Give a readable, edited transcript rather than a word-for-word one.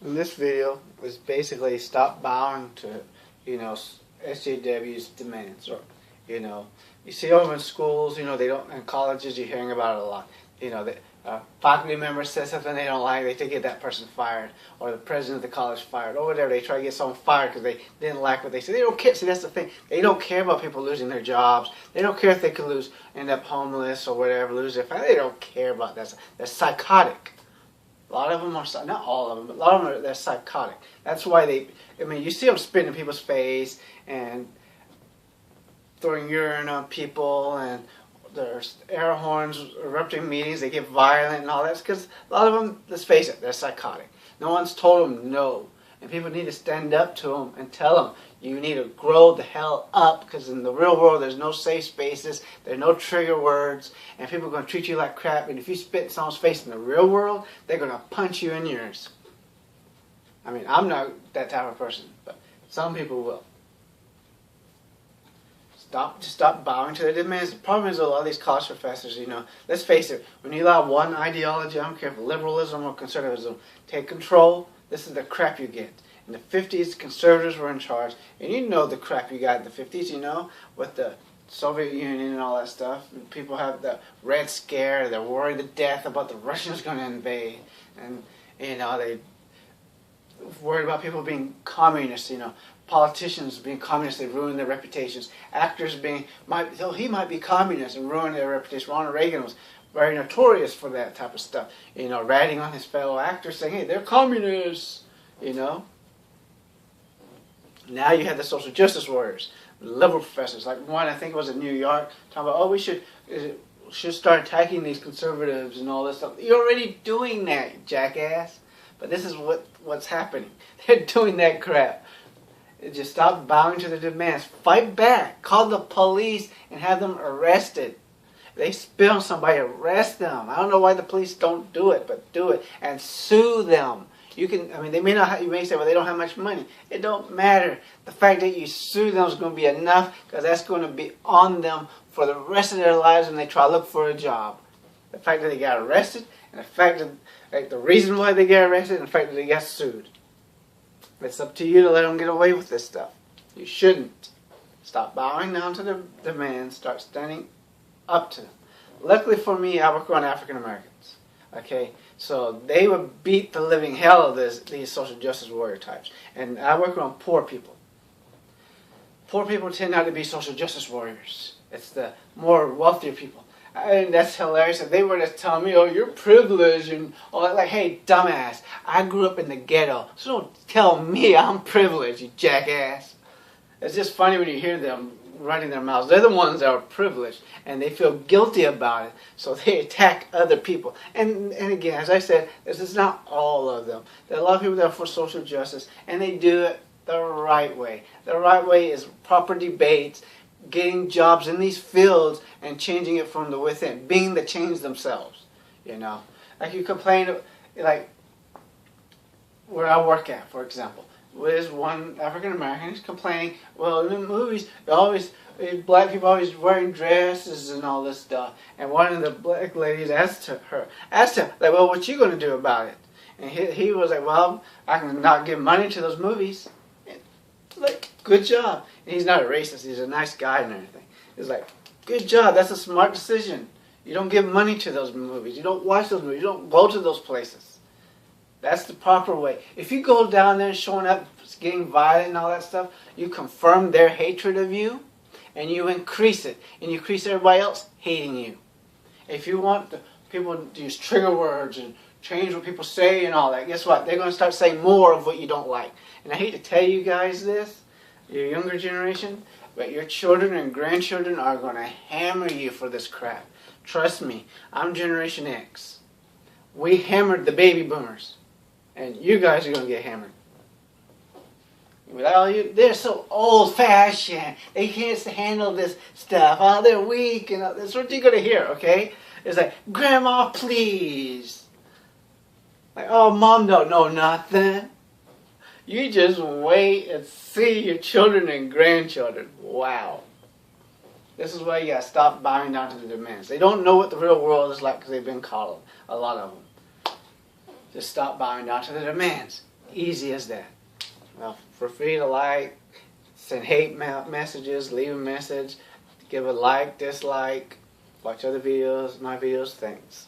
In this video was basically stop bowing to, SJWs demands, or, you see over in schools, they don't, in colleges you're hearing about it a lot. The faculty member says something they don't like, they get that person fired, or the president of the college fired, or whatever. They try to get someone fired because they didn't like what they said. They don't care. See, that's the thing. They don't care about people losing their jobs. They don't care if they could end up homeless or whatever, lose their family. They don't care about that. They're psychotic. A lot of them are, not all of them, but a lot of them they're psychotic. That's why you see them spitting in people's face and throwing urine on people, and there's air horns erupting meetings. They get violent and all that. It's because a lot of them, let's face it, they're psychotic. No one's told them no. And people need to stand up to them and tell them, you need to grow the hell up, because in the real world there's no safe spaces, there's no trigger words, and people are going to treat you like crap. And if you spit in someone's face in the real world, they're going to punch you in yours. I mean, I'm not that type of person, but some people will. Stop bowing to their demands. The problem is a lot of these college professors, let's face it, when you allow one ideology, I don't care if liberalism or conservatism, take control, this is the crap you get. In the 50s, conservatives were in charge, and you know the crap you got in the 50s, with the Soviet Union and all that stuff. And people have the Red Scare, they're worried to death about the Russians going to invade, and, they worried about people being communists, politicians being communists, they ruin their reputations. Actors he might be communist and ruin their reputation. Ronald Reagan was very notorious for that type of stuff, ratting on his fellow actors, saying, hey, they're communists, Now you have the social justice warriors, liberal professors, like one I think was in New York, talking about, we should start attacking these conservatives and all this stuff. You're already doing that, you jackass. But this is what's happening. They're doing that crap. Just stop bowing to their demands. Fight back. Call the police and have them arrested. If they spit on somebody, arrest them. I don't know why the police don't do it, but do it. And sue them. They may not. You may say, well, they don't have much money. It don't matter. The fact that you sue them is going to be enough, because that's going to be on them for the rest of their lives when they try to look for a job. The fact that they got arrested, and the fact that the reason why they get arrested, and the fact that they got sued. It's up to you to let them get away with this stuff. You shouldn't. Stop bowing down to their demands. Start standing up to them. Luckily for me, I work on African Americans. Okay, so they would beat the living hell of these social justice warrior types. And I work on poor people. Poor people tend not to be social justice warriors. It's the more wealthier people. And that's hilarious. If they were to tell me, you're privileged, and all that, like, hey, dumbass, I grew up in the ghetto, so don't tell me I'm privileged, you jackass. It's just funny when you hear them running their mouths. They're the ones that are privileged, and they feel guilty about it, so they attack other people. And again, as I said, this is not all of them. There are a lot of people that are for social justice, and they do it the right way. The right way is proper debates, getting jobs in these fields and changing it from the within, being the change themselves, Like you complain, like where I work at, for example, there's one African American who's complaining, well, in the movies, black people always wearing dresses and all this stuff. And one of the black ladies asked him, like, well, what you going to do about it? And he was like, well, I can not give money to those movies. Like, good job. And he's not a racist, he's a nice guy and everything. He's like, good job, that's a smart decision. You don't give money to those movies, you don't watch those movies, you don't go to those places. That's the proper way. If you go down there and showing up, getting violent and all that stuff, you confirm their hatred of you, and you increase it. And you increase everybody else hating you. If you want people to use trigger words and change what people say and all that, guess what? They're going to start saying more of what you don't like. And I hate to tell you guys this, your younger generation, but your children and grandchildren are going to hammer you for this crap. Trust me, I'm Generation X. We hammered the baby boomers. And you guys are going to get hammered. They're so old-fashioned. They can't handle this stuff. They're weak. And that's what you're going to hear, okay? It's like, Grandma, please. Like, oh, Mom don't know nothing. You just wait and see your children and grandchildren. Wow. This is why you got to stop bowing down to the demands. They don't know what the real world is like because they've been coddled. A lot of them. Just stop bowing down to the demands. Easy as that. Well, feel free to like, send hate messages, leave a message, give a like, dislike, watch other videos, my videos, thanks.